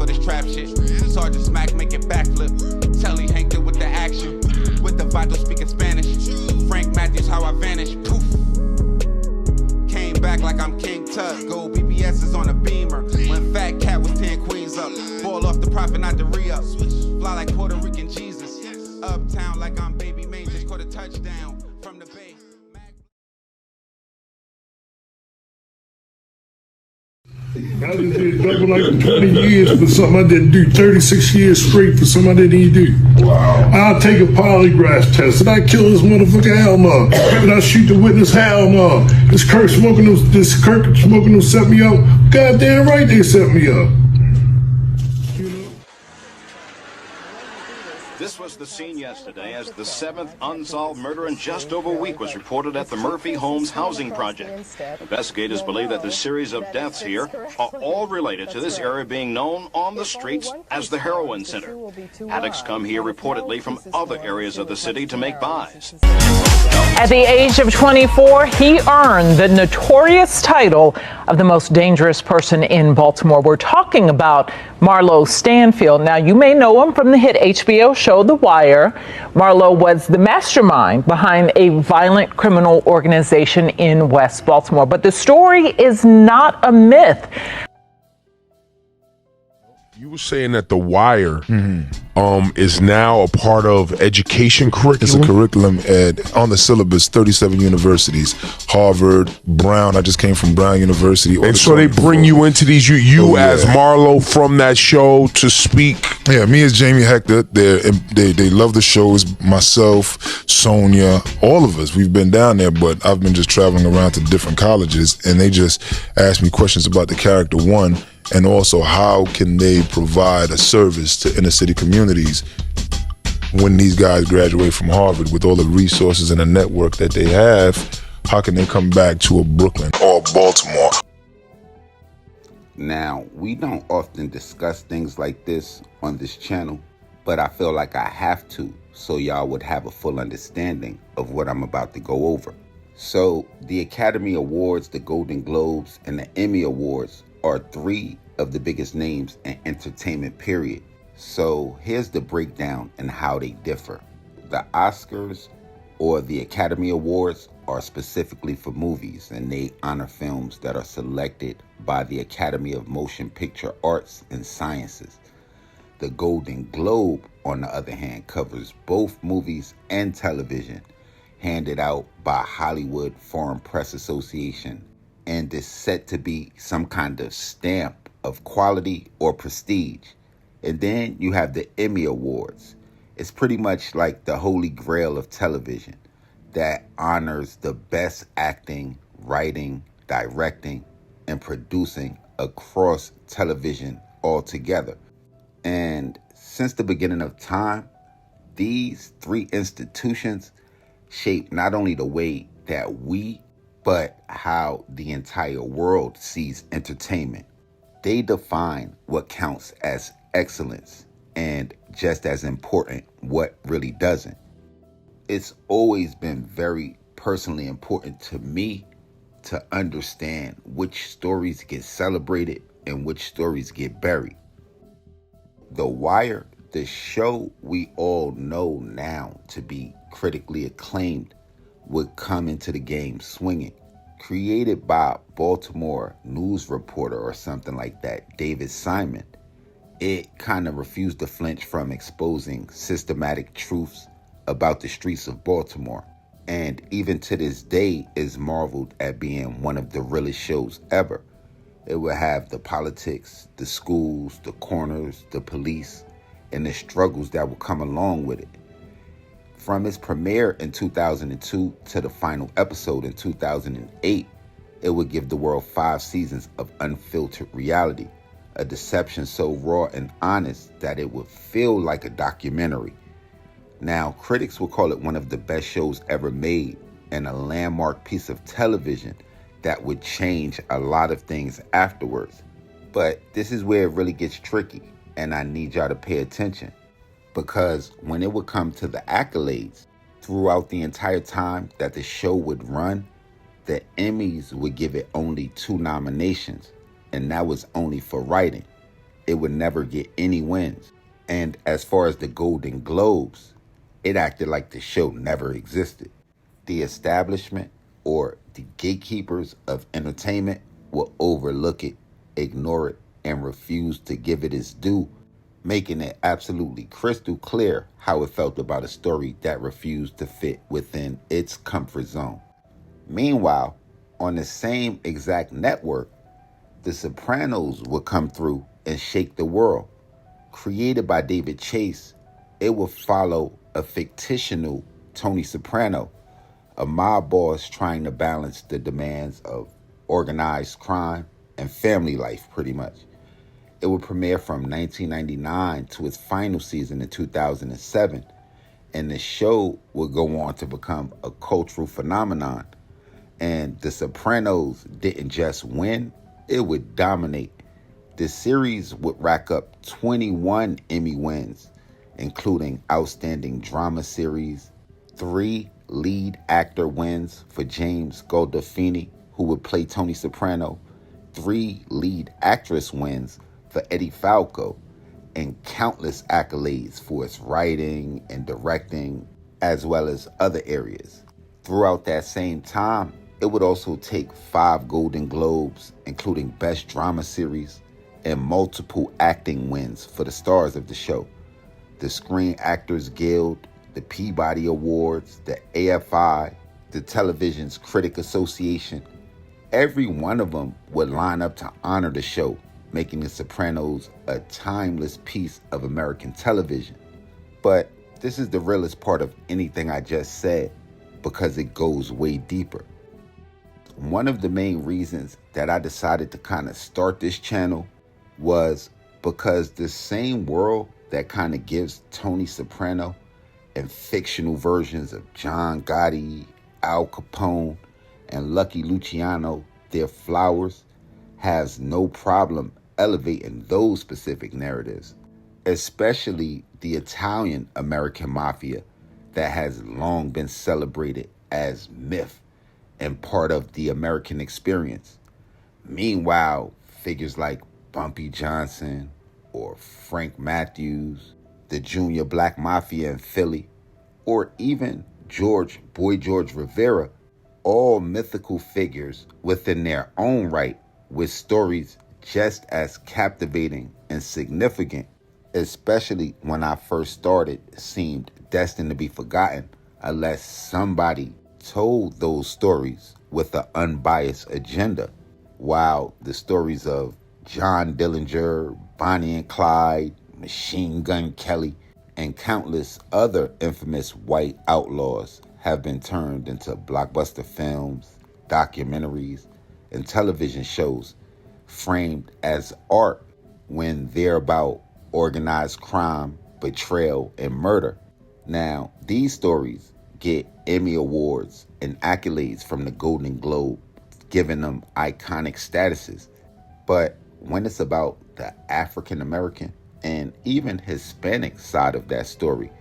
for this trap shit. Sergeant Smack make it backflip. Telly Hank it with the action. With the Vato speaking Spanish. Frank Matthews, how I vanish. Poof. Came back like I'm King Tut. Gold BBS is on a beamer. When Fat Cat was 10 queens up. Ball off the profit, not the re-up. Fly like Puerto Rican Jesus. Uptown like I'm Baby Maine. Just caught a touchdown from the Bay. I just did double like 20 years for something I didn't do. 36 years straight for something I didn't even do. Wow. I'll take a polygraph test. Did I kill this motherfucker? Hell no. Did I shoot the witness? Hell no. This Kirk smoking them set me up. Goddamn right they set me up. This was the scene yesterday as the 7th unsolved murder in just over a week was reported at the Murphy Homes housing project. Investigators believe that the series of deaths here are all related to this area being known on the streets as the heroin center. Addicts come here reportedly from other areas of the city to make buys. At the age of 24, he earned the notorious title of the most dangerous person in Baltimore. We're talking about Marlow Stanfield. Now, you may know him from the hit HBO show The Wire. Marlow was the mastermind behind a violent criminal organization in West Baltimore. But the story is not a myth. You were saying that The Wire is now a part of education curriculum? It's a curriculum on the syllabus, 37 universities. Harvard, Brown, I just came from Brown University. And so they bring you into these, as Marlow from that show to speak? Yeah, me as Jamie Hector, they love the shows, myself, Sonia, all of us. We've been down there, but I've been just traveling around to different colleges, and they just ask me questions about the character, one, and also how can they provide a service to inner city communities when these guys graduate from Harvard with all the resources and the network that they have. How can they come back to a Brooklyn or Baltimore? Now, we don't often discuss things like this on this channel, but I feel like I have to so y'all would have a full understanding of what I'm about to go over. So, the Academy Awards, the Golden Globes, and the Emmy Awards are three of the biggest names in entertainment, period. So here's the breakdown and how they differ. The Oscars or the Academy Awards are specifically for movies, and they honor films that are selected by the Academy of Motion Picture Arts and Sciences. The Golden Globe, on the other hand, covers both movies and television, handed out by Hollywood Foreign Press Association, and is set to be some kind of stamp of quality or prestige. And then you have the Emmy Awards. It's pretty much like the holy grail of television that honors the best acting, writing, directing, and producing across television altogether. And since the beginning of time, these three institutions shape not only the way that we, but how the entire world sees entertainment. They define what counts as excellence, and just as important, what really doesn't. It's always been very personally important to me to understand which stories get celebrated and which stories get buried. The Wire, the show we all know now to be critically acclaimed, would come into the game swinging. Created by Baltimore news reporter or something like that, David Simon, it kind of refused to flinch from exposing systematic truths about the streets of Baltimore, and even to this day is marveled at being one of the realest shows ever. It would have the politics, the schools, the corners, the police, and the struggles that would come along with it. From its premiere in 2002 to the final episode in 2008, it would give the world 5 seasons of unfiltered reality, a deception so raw and honest that it would feel like a documentary. Now, critics will call it one of the best shows ever made and a landmark piece of television that would change a lot of things afterwards. But this is where it really gets tricky, and I need y'all to pay attention. Because when it would come to the accolades, throughout the entire time that the show would run, the Emmys would give it only 2 nominations, and that was only for writing. it would never get any wins. And as far as the Golden Globes, it acted like the show never existed. The establishment, or the gatekeepers of entertainment, will overlook it, ignore it, and refuse to give it its due, making it absolutely crystal clear how it felt about a story that refused to fit within its comfort zone. Meanwhile, on the same exact network, The Sopranos would come through and shake the world. Created by David Chase, it would follow a fictional Tony Soprano, a mob boss trying to balance the demands of organized crime and family life, pretty much. It would premiere from 1999 to its final season in 2007, and the show would go on to become a cultural phenomenon. And The Sopranos didn't just win, it would dominate. The series would rack up 21 Emmy wins, including Outstanding Drama Series, 3 lead actor wins for James Gandolfini, who would play Tony Soprano, 3 lead actress wins for Eddie Falco, and countless accolades for its writing and directing, as well as other areas. Throughout that same time, it would also take 5 Golden Globes, including Best Drama Series, and multiple acting wins for the stars of the show. The Screen Actors Guild, the Peabody Awards, the AFI, the Television's Critic Association, every one of them would line up to honor the show, making The Sopranos a timeless piece of American television. But this is the realest part of anything I just said, because it goes way deeper. One of the main reasons that I decided to kind of start this channel was because the same world that kind of gives Tony Soprano and fictional versions of John Gotti, Al Capone, and Lucky Luciano their flowers has no problem elevating those specific narratives, especially the Italian American mafia that has long been celebrated as myth and part of the American experience. Meanwhile, figures like Bumpy Johnson or Frank Matthews, the Junior Black Mafia in Philly, or even George Rivera, all mythical figures within their own right, with stories just as captivating and significant, especially when I first started, seemed destined to be forgotten unless somebody told those stories with an unbiased agenda. While the stories of John Dillinger, Bonnie and Clyde, Machine Gun Kelly, and countless other infamous white outlaws have been turned into blockbuster films, documentaries, and television shows framed as art when they're about organized crime, betrayal, and murder. Now, these stories get Emmy Awards and accolades from the Golden Globe, giving them iconic statuses. But when it's about the African American and even Hispanic side of that story,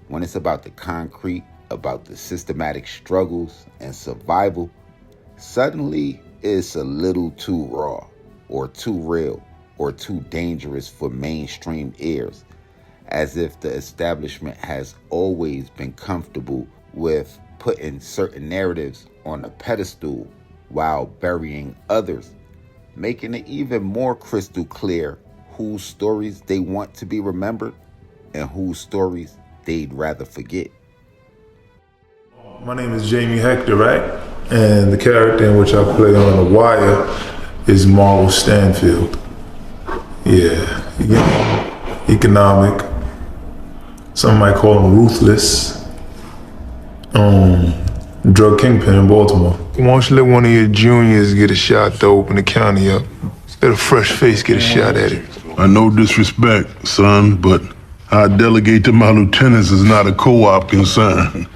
when it's about the concrete, about the systematic struggles and survival, suddenly it's a little too raw or too real or too dangerous for mainstream ears, as if the establishment has always been comfortable with putting certain narratives on a pedestal while burying others, making it even more crystal clear whose stories they want to be remembered and whose stories they'd rather forget. My name is Jamie Hector, right? And the character in which I play on The Wire is Marlow Stanfield. Yeah, economic. Some might call him ruthless. Drug kingpin in Baltimore. Why don't you let one of your juniors get a shot to open the county up? Let a fresh face get a shot at it. I no disrespect, son, but I delegate to my lieutenants is not a co-op concern.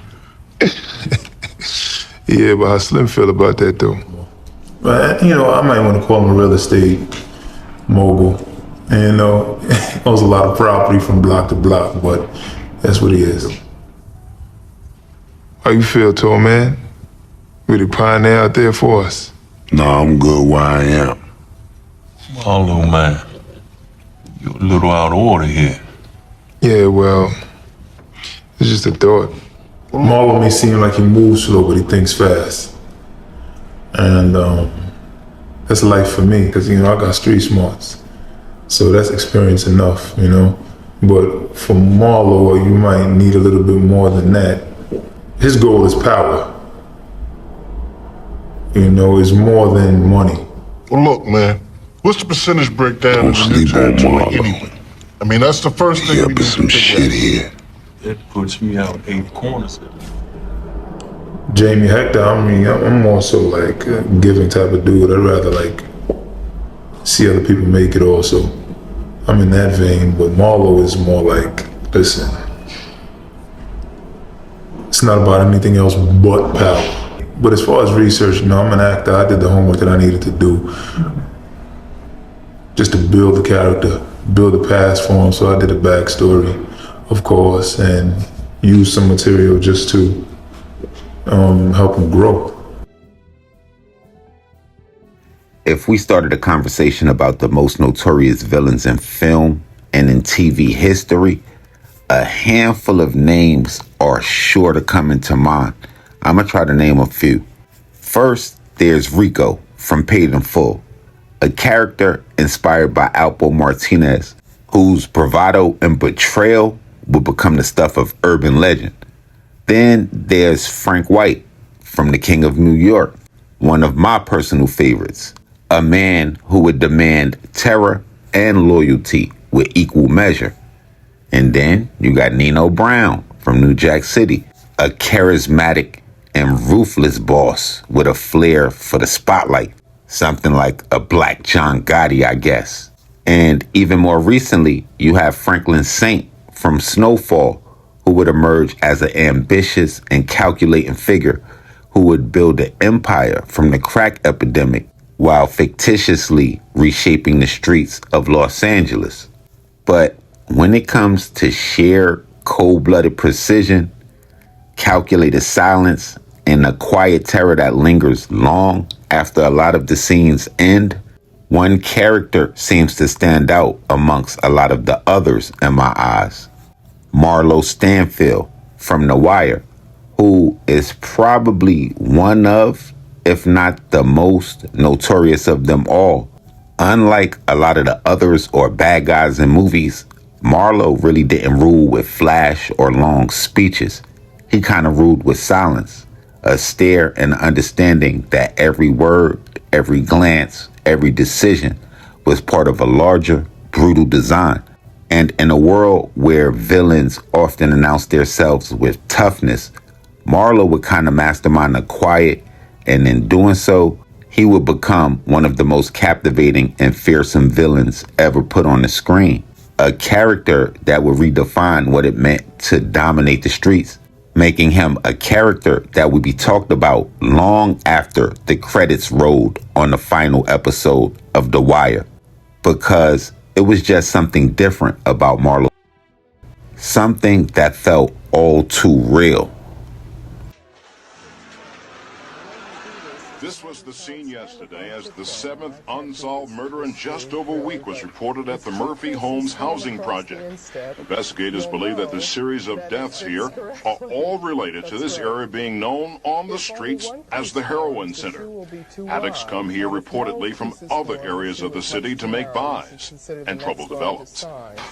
Yeah, but how Slim feel about that though? But I might want to call him a real estate mogul. And owns a lot of property from block to block, but that's what he is. How you feel, tall man? Really pioneer out there for us? No, I'm good where I am. Marlow, man. You're a little out of order here. Yeah, well, it's just a thought. Marlow may seem like he moves slow, but he thinks fast. And that's life for me, because, you know, I got street smarts. So that's experience enough, you know. But for Marlow, you might need a little bit more than that. His goal is power. You know, it's more than money. Well, look, man, what's the percentage breakdown in the new territory anyway? I mean, that's the first thing we need to figure out. Here. That puts me out 8 corners. Jamie Hector, I mean, I'm more so like a giving type of dude. I'd rather like see other people make it also. I'm in that vein, but Marlow is more like, listen, it's not about anything else but power. But as far as research, you know, I'm an actor. I did the homework that I needed to do just to build the character, build the past for him. So I did a backstory, of course, and used some material just to help him grow. If we started a conversation about the most notorious villains in film and in TV history, a handful of names are sure to come into mind. I'm gonna try to name a few. First, there's Rico from Paid in Full, a character inspired by Alpo Martinez, whose bravado and betrayal would become the stuff of urban legend. Then there's Frank White from The King of New York, one of my personal favorites, a man who would demand terror and loyalty with equal measure. And then you got Nino Brown from New Jack City, a charismatic and ruthless boss with a flair for the spotlight, something like a Black John Gotti, I guess. And even more recently, you have Franklin Saint from Snowfall, who would emerge as an ambitious and calculating figure who would build an empire from the crack epidemic while fictitiously reshaping the streets of Los Angeles. But when it comes to sheer cold-blooded precision, calculated silence, and a quiet terror that lingers long after a lot of the scenes end, one character seems to stand out amongst a lot of the others in my eyes. Marlow Stanfield from The Wire, who is probably one of, if not the most notorious of them all. Unlike a lot of the others or bad guys in movies, Marlow really didn't rule with flash or long speeches. He kind of ruled with silence, a stare and understanding that every word, every glance, every decision was part of a larger, brutal design. And in a world where villains often announce themselves with toughness, Marlow would kind of mastermind the quiet, and in doing so, he would become one of the most captivating and fearsome villains ever put on the screen. A character that would redefine what it meant to dominate the streets, making him a character that would be talked about long after the credits rolled on the final episode of The Wire. Because it was just something different about Marlow. Something that felt all too real. This was the scene yesterday as the 7th unsolved murder in just over a week was reported at the Murphy Homes housing project. Investigators believe that the series of deaths here are all related to this area being known on the streets as the Heroin Center. Addicts come here reportedly from other areas of the city to make buys, and trouble develops.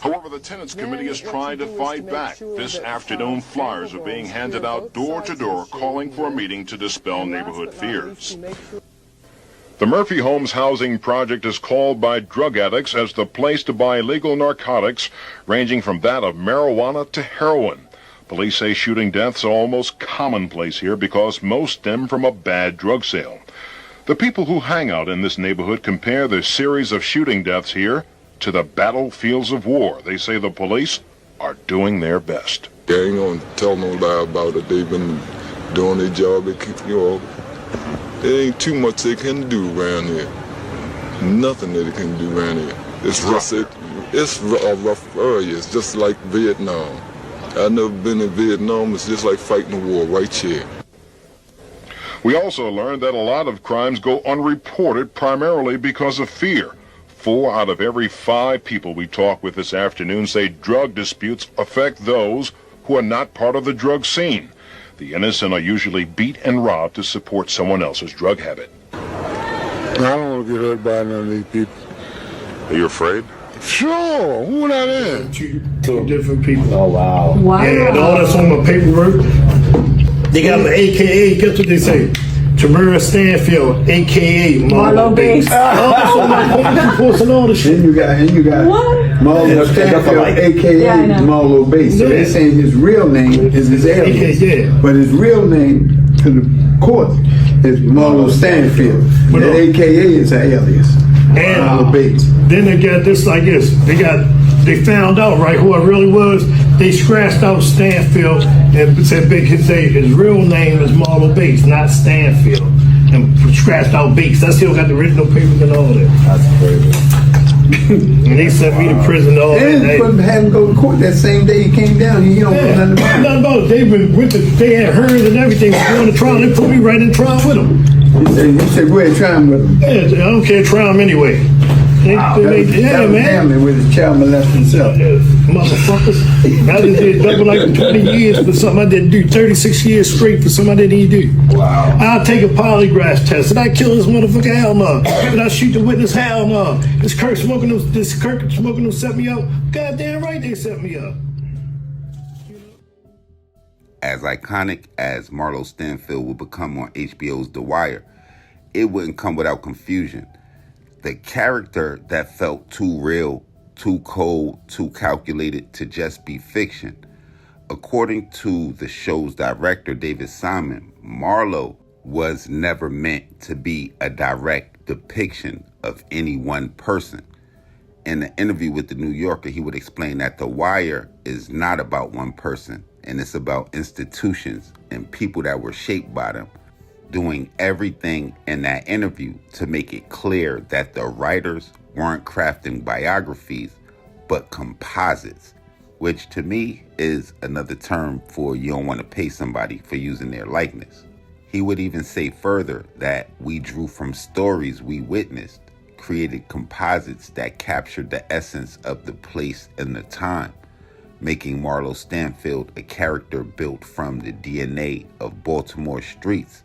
However, the Tenants Committee is trying to fight back. This afternoon, flyers are being handed out door to door calling for a meeting to dispel neighborhood fears. The Murphy Homes housing project is called by drug addicts as the place to buy illegal narcotics, ranging from that of marijuana to heroin. Police say shooting deaths are almost commonplace here because most stem from a bad drug sale. The people who hang out in this neighborhood compare the series of shooting deaths here to the battlefields of war. They say the police are doing their best. They ain't gonna tell no lie about it. They've been doing their job. They keep, there ain't too much they can do around here. Nothing that they can do around here. It's just it's a rough area. It's just like Vietnam. I've never been in Vietnam. It's just like fighting a war right here. We also learned that a lot of crimes go unreported primarily because of fear. 4 out of every 5 people we talk with this afternoon say drug disputes affect those who are not part of the drug scene. The innocent are usually beat and robbed to support someone else's drug habit. I don't want to get hurt by none of these people. Are you afraid? Sure, who not in? Two different people. Oh, wow. Yeah, and all that's on my paperwork. They got an AKA, guess what they say? Tamara Stanfield, AKA Marlow Bates. Oh, that's on my paperwork, posting all the shit. And you got Marlow Stanfield, aka Marlow Bates. So they're saying his real name is his alias. But his real name to the court is Marlow Stanfield. But that AKA is an alias. And Marlow Bates. Then they got this like this. They found out, right, who I really was. They scratched out Stanfield and said his real name is Marlow Bates, not Stanfield. And scratched out Bates. I still got the original papers and all that. That's crazy. And they sent me to prison all that. And had him go to court that same day he came down. You don't know nothing about it. Nothing about it. They had hearings and everything. Going to trial. They put me right in trial with them. You said go ahead, try him with him. Yeah, I don't care, try him anyway. Yeah, man. With his child molesting himself. Motherfuckers. I just did double like 20 years for something I didn't do. 36 years straight for something I didn't even do. Wow. I'll take a polygraph test. Did I kill this motherfucker? Hell no. Did I shoot the witness? Hell no. This Kirk smoking them set me up. Goddamn right they set me up. As iconic as Marlow Stanfield would become on HBO's The Wire, it wouldn't come without confusion. The character that felt too real, too cold, too calculated to just be fiction. According to the show's director, David Simon, Marlow was never meant to be a direct depiction of any one person. In an interview with The New Yorker, he would explain that The Wire is not about one person, and it's about institutions and people that were shaped by them, doing everything in that interview to make it clear that the writers weren't crafting biographies, but composites, which to me is another term for you don't want to pay somebody for using their likeness. He would even say further that we drew from stories we witnessed, created composites that captured the essence of the place and the time, making Marlow Stanfield a character built from the DNA of Baltimore streets.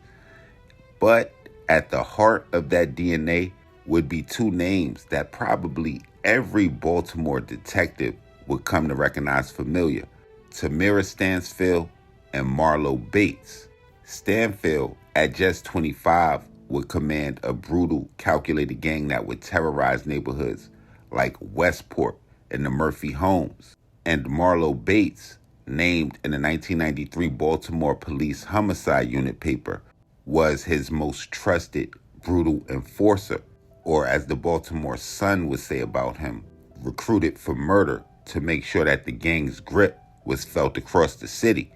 But at the heart of that DNA would be two names that probably every Baltimore detective would come to recognize familiar: Tamara Stanfield and Marlow Bates. Stanfield, at just 25, would command a brutal, calculated gang that would terrorize neighborhoods like Westport and the Murphy homes. And Marlow Bates, named in the 1993 Baltimore Police Homicide Unit paper, was his most trusted, brutal enforcer, or as the Baltimore Sun would say about him, recruited for murder to make sure that the gang's grip was felt across the city.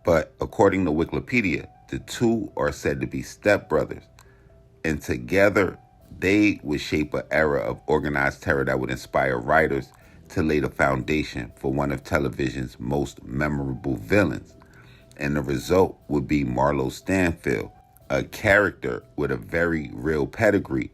But according to Wikipedia, the two are said to be stepbrothers, and together they would shape an era of organized terror that would inspire writers to lay the foundation for one of television's most memorable villains. And the result would be Marlow Stanfield, a character with a very real pedigree,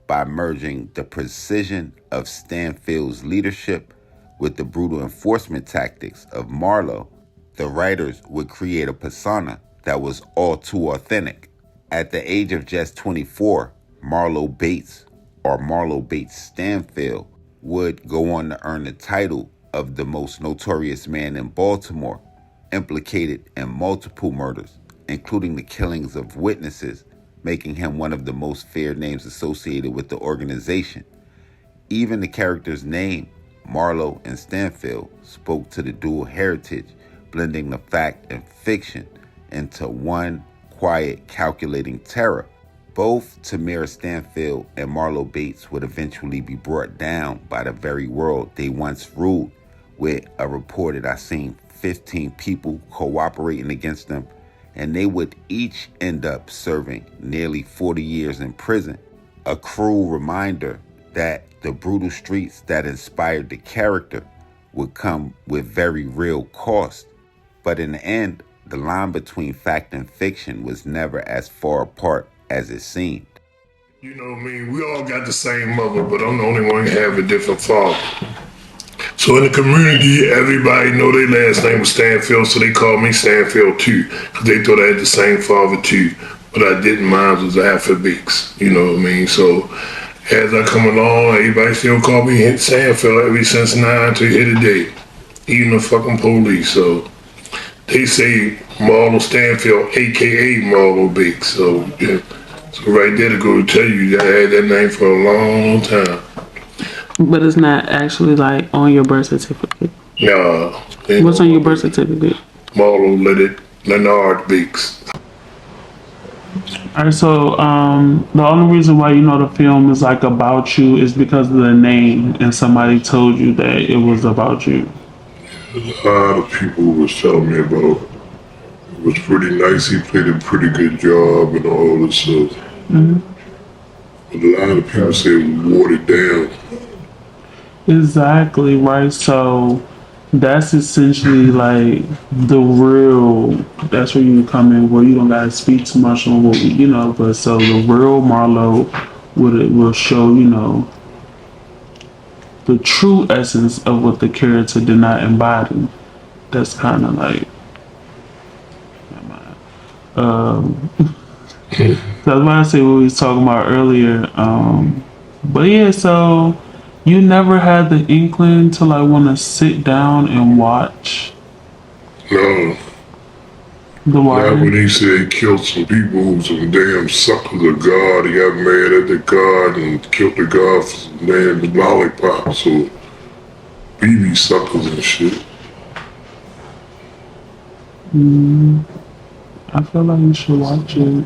by merging the precision of Stanfield's leadership with the brutal enforcement tactics of Marlow. The writers would create a persona that was all too authentic. At the age of just 24, Marlow Bates, or Marlow Bates Stanfield, would go on to earn the title of the most notorious man in Baltimore, implicated in multiple murders, including the killings of witnesses, making him one of the most feared names associated with the organization. Even the character's name, Marlow and Stanfield, spoke to the dual heritage, blending the fact and fiction into one quiet, calculating terror. Both Tamara Stanfield and Marlow Bates would eventually be brought down by the very world they once ruled, with a reported I seen 15 people cooperating against them, and they would each end up serving nearly 40 years in prison. A cruel reminder that the brutal streets that inspired the character would come with very real cost. But in the end, the line between fact and fiction was never as far apart as it seemed. You know what I mean? We all got the same mother, but I'm the only one who have a different father. So in the community, everybody know their last name was Stanfield, so they called me Stanfield too, because they thought I had the same father too, but I didn't. Mine was alphabetics, you know what I mean? So as I come along, everybody still call me Stanfield ever since 9 to here today, even the fucking police. So they say Marlow Stanfield, aka Marlow Big. So yeah. So right there to go to tell you that I had that name for a long time. But it's not actually like on your birth certificate. Nah. What's on your birth certificate? Marlow Leonard Biggs. Alright, so the only reason why you know the film is like about you is because of the name, and somebody told you that it was about you. A lot of people was telling me about it. It was pretty nice. He played a pretty good job and all this stuff. Mm-hmm. But a lot of people say it was watered down. Exactly, right? So that's essentially like the real, that's where you come in, where you don't gotta speak too much on what we, but so the real Marlow will show, the true essence of what the character did not embody. That's kind of like, that's why I say what we was talking about earlier. But yeah, so you never had the inkling to like want to sit down and watch? No. The Wire? Not when he said he killed some people, some damn suckers of God. He got mad at the God and killed the God for some damn lollipops or BB suckers and shit. I feel like you should watch it.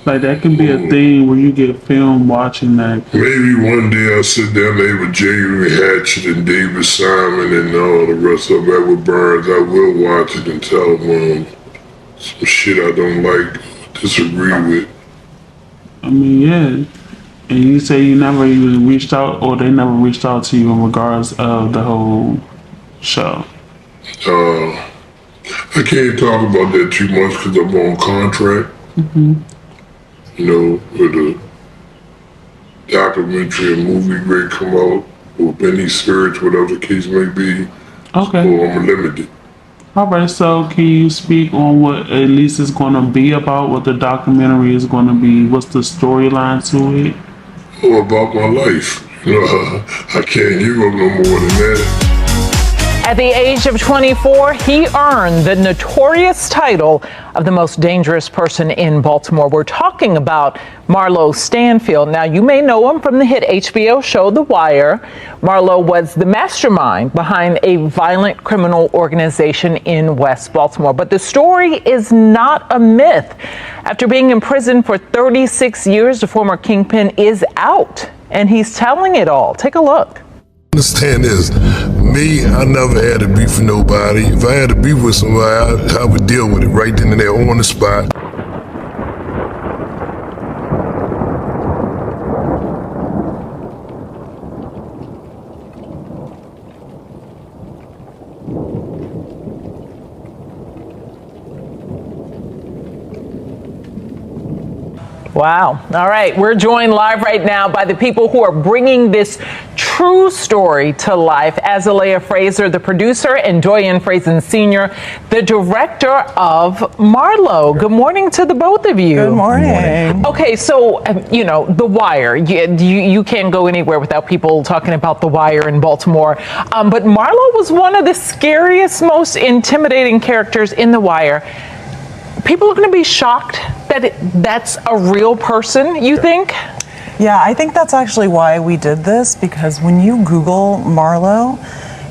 Like that can be a thing where you get filmed watching that. Maybe one day I'll sit down there with Jamie Hatchett and David Simon and all the rest of Edward Burns. I will watch it and tell them some shit I don't like, disagree with. I mean, yeah. And you say you never even reached out, or they never reached out to you in regards of the whole show? I can't talk about that too much because I'm on contract. Mm-hmm. With a documentary or movie may come out, or any search, whatever the case may be. Okay. So I'm limited. Alright, so can you speak on what at least it's going to be about, what the documentary is going to be? What's the storyline to it? Oh, about my life. I can't give up no more than that. At the age of 24, he earned the notorious title of the most dangerous person in Baltimore. We're talking about Marlow Stanfield. Now, you may know him from the hit HBO show The Wire. Marlow was the mastermind behind a violent criminal organization in West Baltimore. But the story is not a myth. After being in prison for 36 years, the former kingpin is out, and he's telling it all. Take a look. Understand this, me, I never had a beef with nobody. If I had a beef with somebody, I would deal with it right then and there on the spot. Wow. All right. We're joined live right now by the people who are bringing this true story to life. Azalea Fraser, the producer, and Doyen Fraser Sr., the director of Marlow. Good morning to the both of you. Good morning. Okay, so, The Wire. You can't go anywhere without people talking about The Wire in Baltimore. But Marlow was one of the scariest, most intimidating characters in The Wire. People are going to be shocked that that's a real person, you think? Yeah, I think that's actually why we did this, because when you Google Marlow,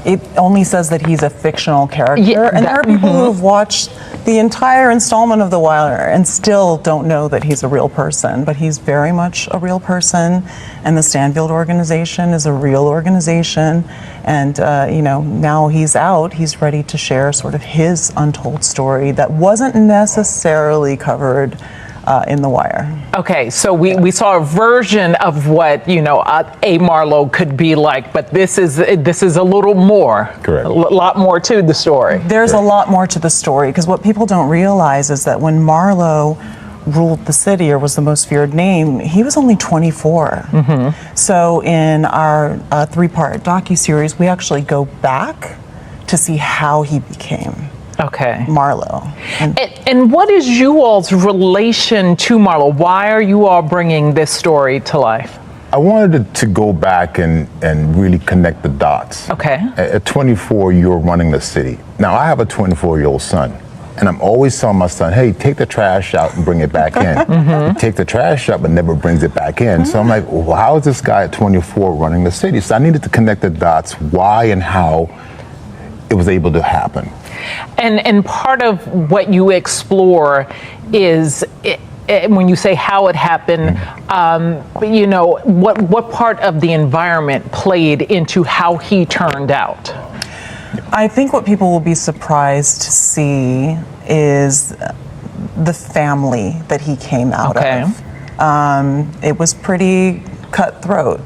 it only says that he's a fictional character. Yeah, and there are people who have watched the entire installment of The Wire and still don't know that he's a real person, but he's very much a real person, and the Stanfield organization is a real organization, and now he's out, he's ready to share sort of his untold story that wasn't necessarily covered in The Wire. Okay, so we saw a version of what a Marlow could be like, but this is a little more. Correct. A lot more to the story. There's a lot more to the story, because what people don't realize is that when Marlow ruled the city or was the most feared name, he was only 24. So in our 3-part docuseries, we actually go back to see how he became Marlow. And what is you all's relation to Marlow? Why are you all bringing this story to life? I wanted to go back and really connect the dots. At 24, you're running the city. Now, I have a 24-year-old son, and I'm always telling my son, hey, take the trash out and bring it back in. He take the trash out but never brings it back in. So I'm like, well, how is this guy at 24 running the city? So I needed to connect the dots, why and how it was able to happen. And part of what you explore is when you say how it happened, you know, what part of the environment played into how he turned out? I think what people will be surprised to see is the family that he came out of. It was pretty cutthroat.